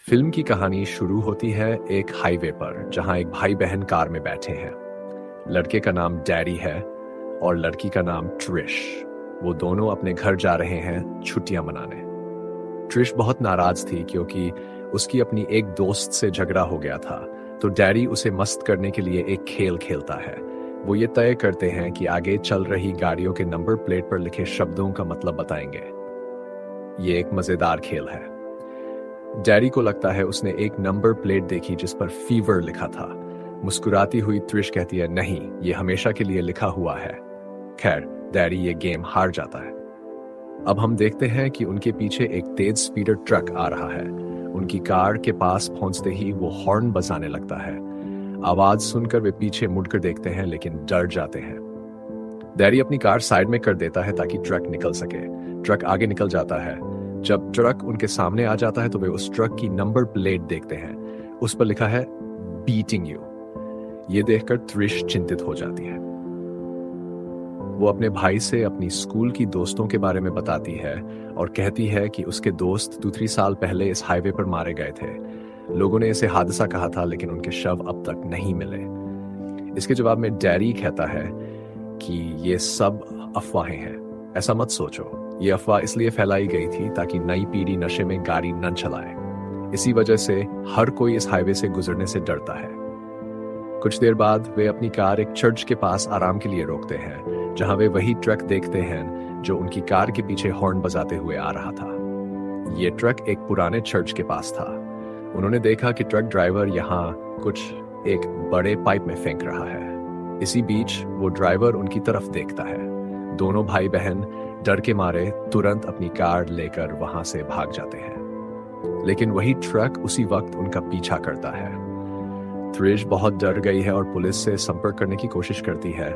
Film की कहानी शुरू होती है एक हाईवे पर जहां एक भाई बहन कार में बैठे हैं। लड़के का नाम डैडी है और लड़की का नाम ट्रिश। वो दोनों अपने घर जा रहे हैं छुट्टियां मनाने। ट्रिश बहुत नाराज थी क्योंकि उसकी अपनी एक दोस्त से झगड़ा हो गया था, तो डैडी उसे मस्त करने के लिए एक खेल खेलता है। वो ये तय करते हैं कि आगे चल रही गाड़ियों के नंबर प्लेट पर लिखे शब्दों का मतलब बताएंगे। ये एक मजेदार खेल है। डैडी को लगता है उसने एक नंबर प्लेट देखी जिस पर फीवर लिखा था। मुस्कुराती हुई त्रिश कहती है, नहीं, ये हमेशा के लिए लिखा हुआ है। खैर, डैडी ये गेम हार जाता है। अब हम देखते हैं कि उनके पीछे एक तेज स्पीडर ट्रक आ रहा है। उनकी कार के पास पहुंचते ही वो हॉर्न बजाने लगता है। आवाज सुनकर वे पीछे मुड़कर देखते हैं लेकिन डर जाते हैं। डैडी अपनी कार साइड में कर देता है ताकि ट्रक निकल सके। ट्रक आगे निकल जाता है। जब ट्रक उनके सामने आ जाता है तो वे उस ट्रक की नंबर प्लेट देखते हैं। उस पर लिखा है बीटिंग यू। ये देखकर त्रिश चिंतित हो जाती है। वो अपने भाई से अपनी स्कूल की दोस्तों के बारे में बताती है और कहती है कि उसके दोस्त 2-3 साल पहले इस हाईवे पर मारे गए थे। लोगों ने इसे हादसा कहा था लेकिन उनके शव अब तक नहीं मिले। इसके जवाब में डैडी कहता है कि ये सब अफवाहें हैं, ऐसा मत सोचो। ये अफवाह इसलिए फैलाई गई थी ताकि नई पीढ़ी नशे में गाड़ी न चलाए। इसी वजह से हर कोई इस हाईवे से गुजरने से डरता है। कुछ देर बाद वे अपनी कार एक चर्च के पास आराम के लिए रोकते हैं, जहां वे वही ट्रक देखते हैं जो उनकी कार के पीछे हॉर्न बजाते हुए आ रहा था। ये ट्रक एक पुराने चर्च के पास था। उन्होंने देखा कि ट्रक ड्राइवर यहाँ कुछ एक बड़े पाइप में फेंक रहा है। इसी बीच वो ड्राइवर उनकी तरफ देखता है। दोनों भाई बहन डर के मारे तुरंत अपनी कार लेकर वहां से भाग जाते हैं, लेकिन वही ट्रक उसी वक्त उनका पीछा करता है। त्रिश बहुत डर गई है और पुलिस से संपर्क करने की कोशिश करती है,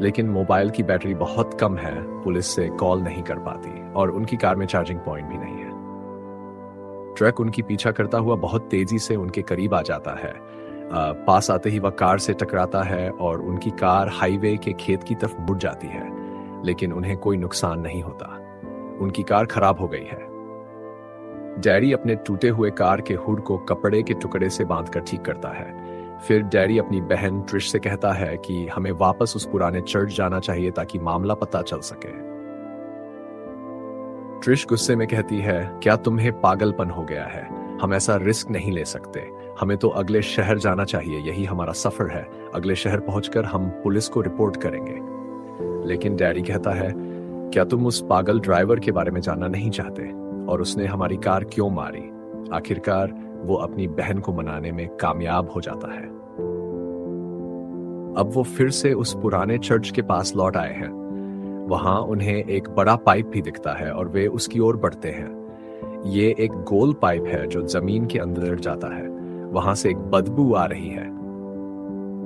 लेकिन मोबाइल की बैटरी बहुत कम है, पुलिस से कॉल नहीं कर पाती और उनकी कार में चार्जिंग पॉइंट भी नहीं है। ट्रक उनकी पीछा करता हुआ बहुत तेजी से उनके करीब आ जाता है। पास आते ही वह कार से टकराता है और उनकी कार हाईवे के खेत की तरफ मुड़ जाती है, लेकिन उन्हें कोई नुकसान नहीं होता। उनकी कार खराब हो गई है। डैडी अपने टूटे हुए कार के हुड को कपड़े के टुकड़े से बांधकर ठीक करता है। फिर डैडी अपनी बहन ट्रिश से कहता है कि हमें वापस उस पुराने चर्च जाना चाहिए ताकि मामला पता चल सके। ट्रिश गुस्से में कहती है, क्या तुम्हें पागलपन हो गया है? हम ऐसा रिस्क नहीं ले सकते। हमें तो अगले शहर जाना चाहिए, यही हमारा सफर है। अगले शहर पहुंचकर हम पुलिस को रिपोर्ट करेंगे। लेकिन डैडी कहता है, क्या तुम उस पागल ड्राइवर के बारे में जानना नहीं चाहते और उसने हमारी कार क्यों मारी? आखिरकार वो अपनी बहन को मनाने में कामयाब हो जाता है। अब वो फिर से उस पुराने चर्च के पास लौट आए हैं। वहां उन्हें एक बड़ा पाइप भी दिखता है और वे उसकी ओर बढ़ते हैं। ये एक गोल पाइप है जो जमीन के अंदर जाता है। वहां से एक बदबू आ रही है।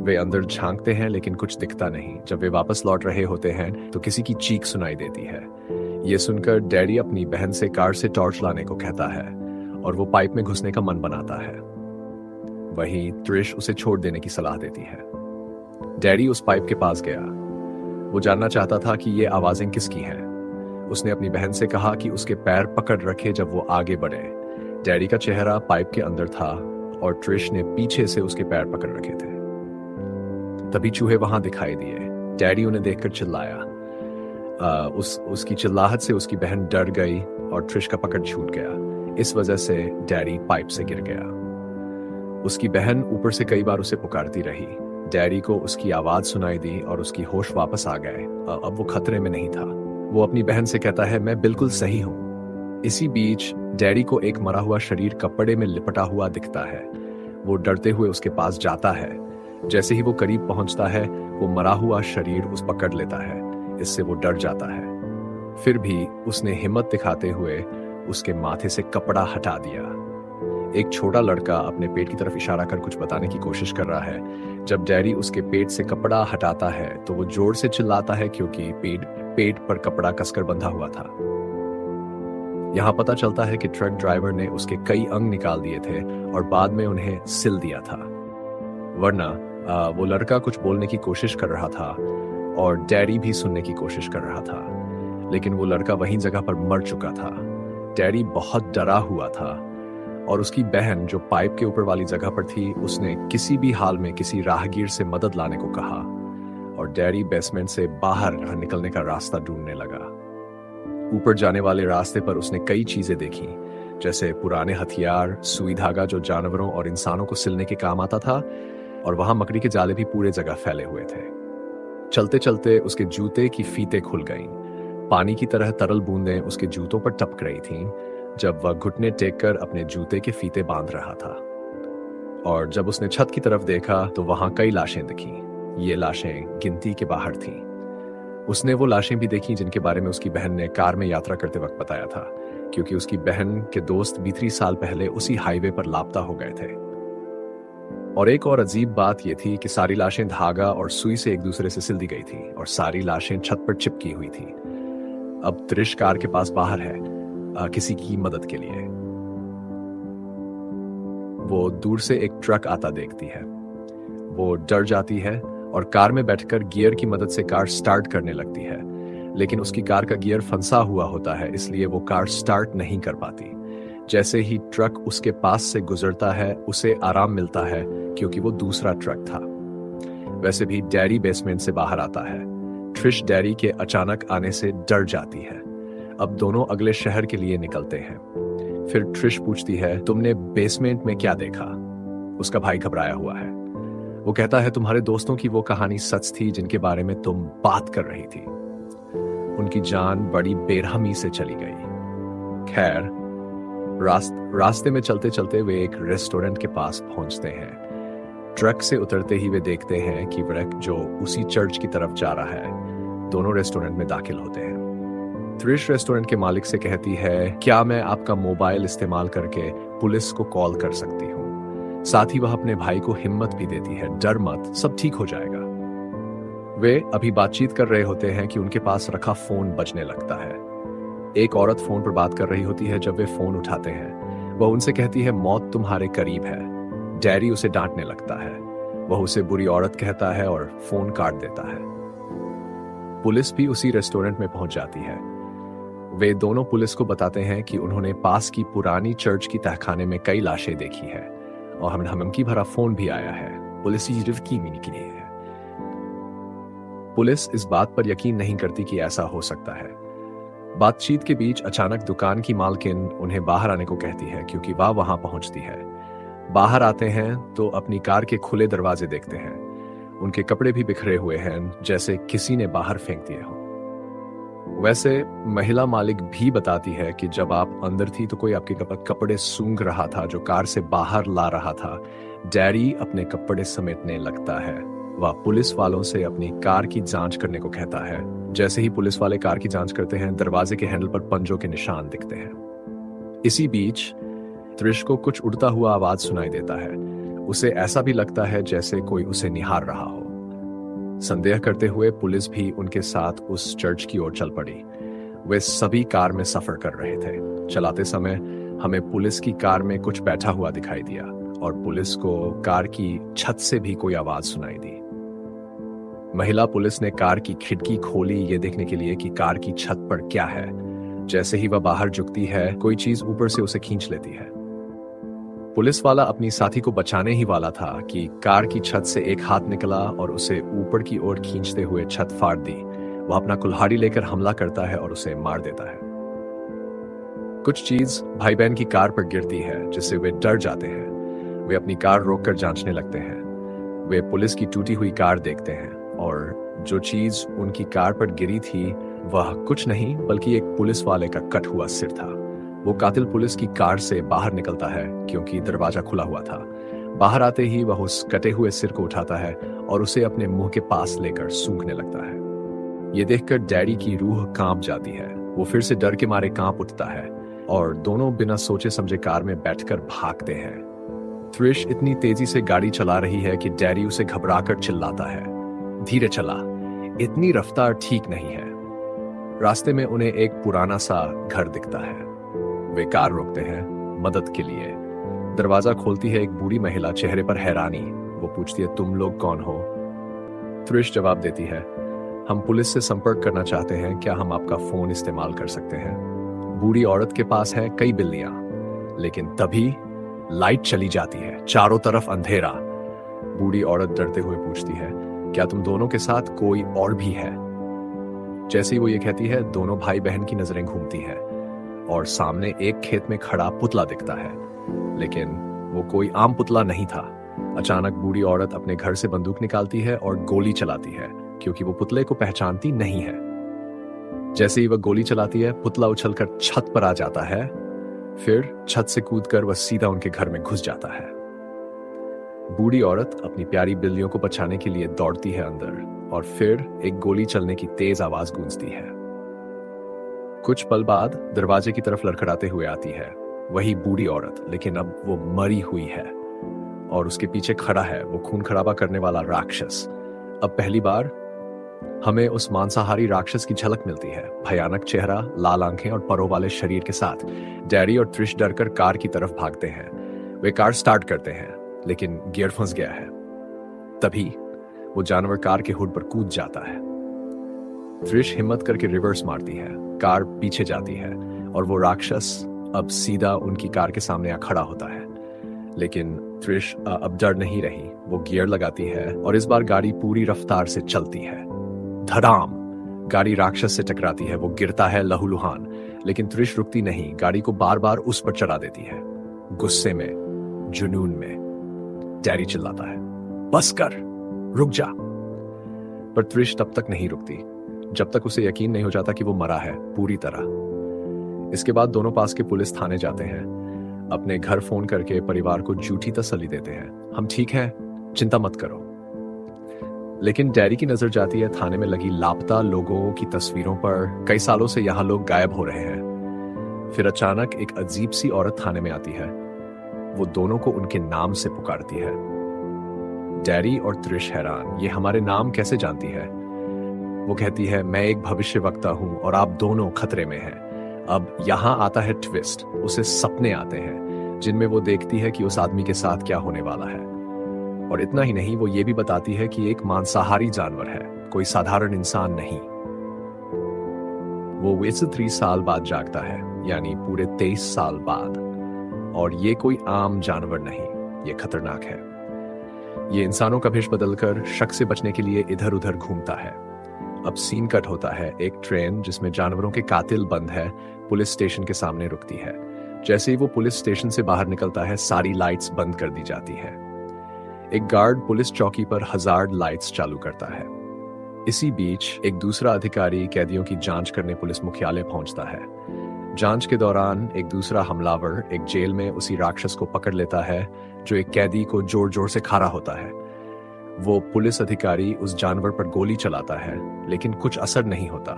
वे अंदर झांकते हैं लेकिन कुछ दिखता नहीं। जब वे वापस लौट रहे होते हैं तो किसी की चीख सुनाई देती है। ये सुनकर डैडी अपनी बहन से कार से टॉर्च लाने को कहता है और वो पाइप में घुसने का मन बनाता है। वहीं त्रिश उसे छोड़ देने की सलाह देती है। डैडी उस पाइप के पास गया। वो जानना चाहता था कि ये आवाजें किसकी हैं। उसने अपनी बहन से कहा कि उसके पैर पकड़ रखे जब वो आगे बढ़े। डैडी का चेहरा पाइप के अंदर था और ट्रिश ने पीछे से उसके पैर पकड़ रखे थे। तभी चूहे वहां दिखाई दिए। डैडी उन्हें देखकर चिल्लाया। उसकी चिल्लाहट से उसकी बहन डर गई और ट्रिश का पकड़ छूट गया। इस वजह से डैडी पाइप से गिर गया। उसकी बहन ऊपर से कई बार उसे पुकारती रही। डैडी को उसकी आवाज सुनाई दी और उसकी होश वापस आ गए। अब वो खतरे में नहीं था। वो अपनी बहन से कहता है, मैं बिल्कुल सही हूं। इसी बीच डैडी को एक मरा हुआ शरीर कपड़े में लिपटा हुआ दिखता है। वो डरते हुए उसके पास जाता है। जैसे ही वो करीब पहुंचता है, वो मरा हुआ शरीर उस पकड़ लेता है। इससे वो डर जाता है। फिर भी उसने हिम्मत दिखाते हुए उसके माथे से कपड़ा हटा दिया। एक छोटा लड़का अपने पेट की तरफ इशारा कर कुछ बताने की कोशिश कर रहा है। जब डैडी उसके पेट से कपड़ा हटाता है तो वो जोर से चिल्लाता है क्योंकि पेट पर कपड़ा कसकर बंधा हुआ था। यहां पता चलता है कि ट्रक ड्राइवर ने उसके कई अंग निकाल दिए थे और बाद में उन्हें सिल दिया था। वरना वो लड़का कुछ बोलने की कोशिश कर रहा था और डैडी भी सुनने की कोशिश कर रहा था, लेकिन वो लड़का वहीं जगह पर मर चुका था। डैडी बहुत डरा हुआ था और उसकी बहन जो पाइप के ऊपर वाली जगह पर थी, उसने किसी भी हाल में किसी राहगीर से मदद लाने को कहा और डैडी बेसमेंट से बाहर निकलने का रास्ता ढूंढने लगा। ऊपर जाने वाले रास्ते पर उसने कई चीजें देखी, जैसे पुराने हथियार, सुई धागा जो जानवरों और इंसानों को सिलने के काम आता था, और वहां मकड़ी के जाले भी पूरे जगह फैले हुए थे। चलते चलते उसके जूते की फीते खुल गईं। पानी की तरह तरल बूंदें उसके जूतों पर टपक रही थीं जब वह घुटने टेककर अपने जूते के फीते बांध रहा था। और जब उसने छत की तरफ देखा तो वहां कई लाशें दिखीं। ये लाशें गिनती के बाहर थीं। उसने वो लाशें भी देखी जिनके बारे में उसकी बहन ने कार में यात्रा करते वक्त बताया था, क्योंकि उसकी बहन के दोस्त 20 साल पहले उसी हाईवे पर लापता हो गए थे। और एक और अजीब बात यह थी कि सारी लाशें धागा और सुई से एक दूसरे से सिल दी गई थी और सारी लाशें छत पर चिपकी हुई थी। अब त्रिश कार के पास बाहर है किसी की मदद के लिए। वो दूर से एक ट्रक आता देखती है। वो डर जाती है और कार में बैठकर गियर की मदद से कार स्टार्ट करने लगती है, लेकिन उसकी कार का गियर फंसा हुआ होता है, इसलिए वो कार स्टार्ट नहीं कर पाती। जैसे ही ट्रक उसके पास से गुजरता है, उसे आराम मिलता है क्योंकि वो दूसरा ट्रक था। वैसे भी डैडी बेसमेंट से बाहर आता है। ट्रिश डैडी के अचानक आने से डर जाती है। अब दोनों अगले शहर के लिए निकलते हैं। फिर ट्रिश पूछती है, तुमने बेसमेंट में क्या देखा? उसका भाई घबराया हुआ है। वो कहता है, तुम्हारे दोस्तों की वो कहानी सच थी जिनके बारे में तुम बात कर रही थी। उनकी जान बड़ी बेरहमी से चली गई। खैर, रास्ते में चलते चलते वे एक रेस्टोरेंट के पास पहुंचते हैं। ट्रक से उतरते ही वे देखते हैं कि वृक जो उसी चर्च की तरफ जा रहा है। दोनों रेस्टोरेंट में दाखिल होते हैं। त्रिश रेस्टोरेंट के मालिक से कहती है, क्या मैं आपका मोबाइल इस्तेमाल करके पुलिस को कॉल कर सकती हूँ? साथ ही वह अपने भाई को हिम्मत भी देती है, डर मत, सब ठीक हो जाएगा। वे अभी बातचीत कर रहे होते हैं कि उनके पास रखा फोन बजने लगता है। एक औरत फोन पर बात कर रही होती है। जब वे फोन उठाते हैं, वह उनसे कहती है, मौत तुम्हारे करीब है। डैडी उसे डांटने लगता है। वह उसे बुरी औरत कहता है और फोन काट देता है। पुलिस भी उसी रेस्टोरेंट में पहुंच जाती है। वे दोनों पुलिस को बताते हैं कि उन्होंने पास की पुरानी चर्च की तहखाने में कई लाशें देखी है और हमें धमकी भरा फोन भी आया है। पुलिस की मिनी के लिए है। पुलिस इस बात पर यकीन नहीं करती कि ऐसा हो सकता है। बातचीत के बीच अचानक दुकान की मालकिन उन्हें बाहर आने को कहती है, क्योंकि वह वहां पहुंचती है। बाहर आते हैं तो अपनी कार के खुले दरवाजे देखते हैं। उनके कपड़े भी बिखरे हुए हैं, जैसे किसी ने बाहर फेंक दिए हों। वैसे महिला मालिक भी बताती है कि जब आप अंदर थी तो कोई आपके कपड़े सूंघ रहा था जो कार से बाहर ला रहा था। डैडी अपने कपड़े समेटने लगता है। वह पुलिस वालों से अपनी कार की जांच करने को कहता है। जैसे ही पुलिस वाले कार की जांच करते हैं, दरवाजे के हैंडल पर पंजों के निशान दिखते हैं। इसी बीच त्रिश को कुछ उड़ता हुआ आवाज सुनाई देता है। उसे ऐसा भी लगता है जैसे कोई उसे निहार रहा हो। संदेह करते हुए पुलिस भी उनके साथ उस चर्च की ओर चल पड़ी। वे सभी कार में सफर कर रहे थे। चलाते समय हमें पुलिस की कार में कुछ बैठा हुआ दिखाई दिया और पुलिस को कार की छत से भी कोई आवाज सुनाई दी। महिला पुलिस ने कार की खिड़की खोली ये देखने के लिए कि कार की छत पर क्या है। जैसे ही वह बाहर झुकती है, कोई चीज ऊपर से उसे खींच लेती है। पुलिस वाला अपनी साथी को बचाने ही वाला था कि कार की छत से एक हाथ निकला और उसे ऊपर की ओर खींचते हुए छत फाड़ दी। वह अपना कुल्हाड़ी लेकर हमला करता है और उसे मार देता है। कुछ चीज भाई बहन की कार पर गिरती है, जिससे वे डर जाते हैं। वे अपनी कार रोककर जांचने लगते हैं। वे पुलिस की टूटी हुई कार देखते हैं और जो चीज उनकी कार पर गिरी थी वह कुछ नहीं बल्कि एक पुलिस वाले का कट हुआ सिर था। वो कातिल पुलिस की कार से बाहर निकलता है क्योंकि दरवाजा खुला हुआ था। बाहर आते ही वह उस कटे हुए सिर को उठाता है और उसे अपने मुंह के पास लेकर सूंघने लगता है। ये देखकर डैडी की रूह कांप जाती है। वो फिर से डर के मारे कांप उठता है और दोनों बिना सोचे समझे कार में बैठकर भागते हैं। त्रिश इतनी तेजी से गाड़ी चला रही है कि डैडी उसे घबराकर चिल्लाता है, धीरे चला, इतनी रफ्तार ठीक नहीं है। रास्ते में उन्हें एक पुराना सा घर दिखता है। वे कार रोकते हैं मदद के लिए। दरवाजा खोलती है एक बूढ़ी महिला, चेहरे पर हैरानी। वो पूछती है, तुम लोग कौन हो? त्रिश जवाब देती है, हम पुलिस से संपर्क करना चाहते हैं, क्या हम आपका फोन इस्तेमाल कर सकते हैं? बूढ़ी औरत के पास है कई बिल्लियां, लेकिन तभी लाइट चली जाती है, चारों तरफ अंधेरा। बूढ़ी औरत डरते हुए पूछती है, क्या तुम दोनों के साथ कोई और भी है? जैसे ही वो ये कहती है, दोनों भाई बहन की नजरें घूमती हैं और सामने एक खेत में खड़ा पुतला दिखता है, लेकिन वो कोई आम पुतला नहीं था। अचानक बूढ़ी औरत अपने घर से बंदूक निकालती है और गोली चलाती है, क्योंकि वो पुतले को पहचानती नहीं है। जैसे ही वह गोली चलाती है, पुतला उछलकर छत पर आ जाता है, फिर छत से कूदकर वह सीधा उनके घर में घुस जाता है। बूढ़ी औरत अपनी प्यारी बिल्लियों को बचाने के लिए दौड़ती है अंदर, और फिर एक गोली चलने की तेज आवाज गूंजती है। कुछ पल बाद दरवाजे की तरफ लड़खड़ाते हुए आती है वही बूढ़ी औरत, लेकिन अब वो मरी हुई है और उसके पीछे खड़ा है वो खून खराबा करने वाला राक्षस। अब पहली बार हमें उस मांसाहारी राक्षस की झलक मिलती है। भयानक चेहरा, लाल आंखें और परों वाले शरीर के साथ डैडी और त्रिश डरकर कार की तरफ भागते हैं। वे कार स्टार्ट करते हैं, लेकिन गियर फंस गया है। तभी वो जानवर कार के हुड पर कूद जाता है। त्रिश हिम्मत करके रिवर्स मारती है, कार पीछे जाती है और वो राक्षस अब सीधा उनकी कार के सामने आ खड़ा होता है। लेकिन त्रिश अब डर नहीं रही। वो गियर लगाती है और इस बार गाड़ी पूरी रफ्तार से चलती है। धड़ाम! गाड़ी राक्षस से टकराती है, वो गिरता है लहूलुहान, लेकिन त्रिश रुकती नहीं, गाड़ी को बार बार उस पर चढ़ा देती है। गुस्से में, जुनून में डैडी चिल्लाता है, बस कर, रुक जा। पर त्रिश तब तक नहीं रुकती जब तक उसे यकीन नहीं हो जाता कि वो मरा है पूरी तरह। इसके बाद दोनों पास के पुलिस थाने जाते हैं, अपने घर फोन करके परिवार को झूठी तसल्ली देते हैं, हम ठीक हैं, चिंता मत करो। लेकिन डैडी की नजर जाती है थाने में लगी लापता लोगों की तस्वीरों पर। कई सालों से यहां लोग गायब हो रहे हैं। फिर अचानक एक अजीब सी औरत थाने में आती है। वो दोनों को उनके नाम से पुकारती है। डैडी और त्रिश हैरान, ये हमारे नाम कैसे जानती है? वो कहती है, मैं एक भविष्यवक्ता हूं और आप दोनों खतरे में हैं। अब यहां आता है ट्विस्ट। उसे सपने आते हैं जिनमें वो देखती है कि उस आदमी के साथ क्या होने वाला है। और इतना ही नहीं, वो ये भी बताती है कि एक मांसाहारी जानवर है, कोई साधारण इंसान नहीं। वो 23 साल बाद जागता है, यानी पूरे 23 साल बाद। और ये कोई आम जानवर नहीं, ये खतरनाक है। ये इंसानों का भेष बदलकर शक से बचने के लिए इधर उधर घूमता है। अब सीन कट होता है। एक ट्रेन जिसमें जानवरों के कातिल बंद है पुलिस स्टेशन के सामने रुकती है। जैसे ही वो पुलिस स्टेशन से बाहर निकलता है, सारी लाइट्स बंद कर दी जाती है। एक गार्ड पुलिस चौकी पर हजार्ड लाइट्स चालू करता है। इसी बीच एक दूसरा अधिकारी कैदियों की जांच करने पुलिस मुख्यालय पहुंचता है। जांच के दौरान एक दूसरा हमलावर एक जेल में उसी राक्षस को पकड़ लेता है जो एक कैदी को जोर जोर से खा रहा होता है। वो पुलिस अधिकारी उस जानवर पर गोली चलाता है, लेकिन कुछ असर नहीं होता।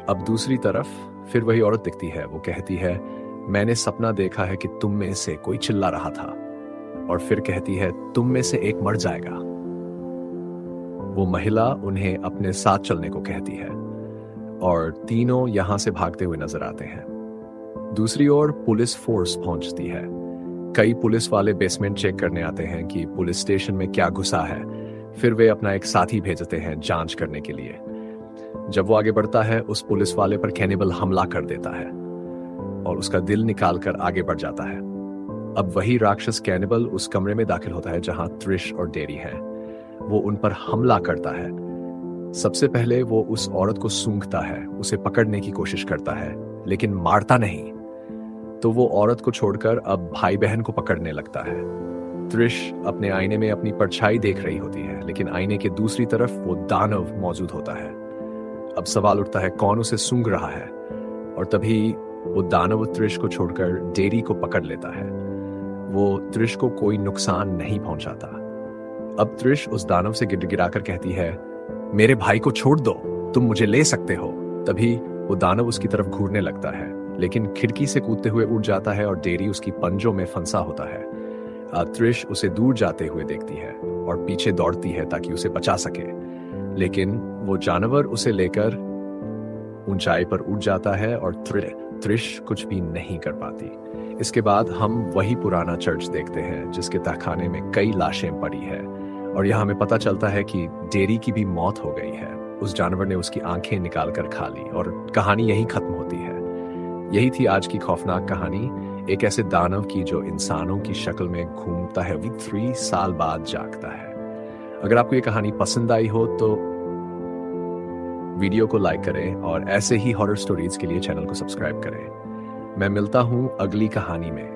अब दूसरी तरफ फिर वही औरत दिखती है। वो कहती है, मैंने सपना देखा है कि तुम में से कोई चिल्ला रहा था। और फिर कहती है, तुम में से एक मर जाएगा। वो महिला उन्हें अपने साथ चलने को कहती है और तीनों यहां से भागते हुए नजर आते हैं। दूसरी ओर पुलिस फोर्स पहुंचती है। कई पुलिस वाले बेसमेंट चेक करने आते हैं कि पुलिस स्टेशन में क्या घुसा है। फिर वे अपना एक साथी भेजते हैं जांच करने के लिए। जब वो आगे बढ़ता है, उस पुलिस वाले पर कैनिबल हमला कर देता है और उसका दिल निकालकर आगे बढ़ जाता है। अब वही राक्षस कैनिबल उस कमरे में दाखिल होता है जहां त्रिश और डैडी हैं। वो उन पर हमला करता है। सबसे पहले वो उस औरत को सूंघता है, उसे पकड़ने की कोशिश करता है, लेकिन मारता नहीं। तो वो औरत को छोड़कर अब भाई बहन को पकड़ने लगता है। त्रिश अपने आईने में अपनी परछाई देख रही होती है, लेकिन आईने के दूसरी तरफ वो दानव मौजूद होता है। अब सवाल उठता है, कौन उसे सूंघ रहा है? और तभी वो दानव त्रिश को छोड़कर डैडी को पकड़ लेता है। वो त्रिश को कोई नुकसान नहीं पहुंचाता। अब त्रिश उस दानव से गिड़गिड़ाकर कहती है, मेरे भाई को छोड़ दो, तुम मुझे ले सकते हो। तभी वो दानव उसकी तरफ घूरने लगता है, लेकिन खिड़की से कूदते हुए उड़ जाता है और डैडी उसकी पंजों में फंसा होता है। त्रिश उसे दूर जाते हुए देखती है और पीछे दौड़ती है ताकि उसे बचा सके, लेकिन वो जानवर उसे लेकर ऊंचाई पर उड़ जाता है और त्रिश कुछ भी नहीं कर पाती। इसके बाद हम वही पुराना चर्च देखते हैं जिसके तहखाने में कई लाशें पड़ी है और यहाँ हमें पता चलता है कि डैडी की भी मौत हो गई है। उस जानवर ने उसकी आंखें निकाल कर खा ली और कहानी यहीं खत्म होती है। यही थी आज की खौफनाक कहानी, एक ऐसे दानव की जो इंसानों की शक्ल में घूमता है, वो 3 साल बाद जागता है। अगर आपको ये कहानी पसंद आई हो तो वीडियो को लाइक करें और ऐसे ही हॉरर स्टोरीज के लिए चैनल को सब्सक्राइब करें। मैं मिलता हूं अगली कहानी में।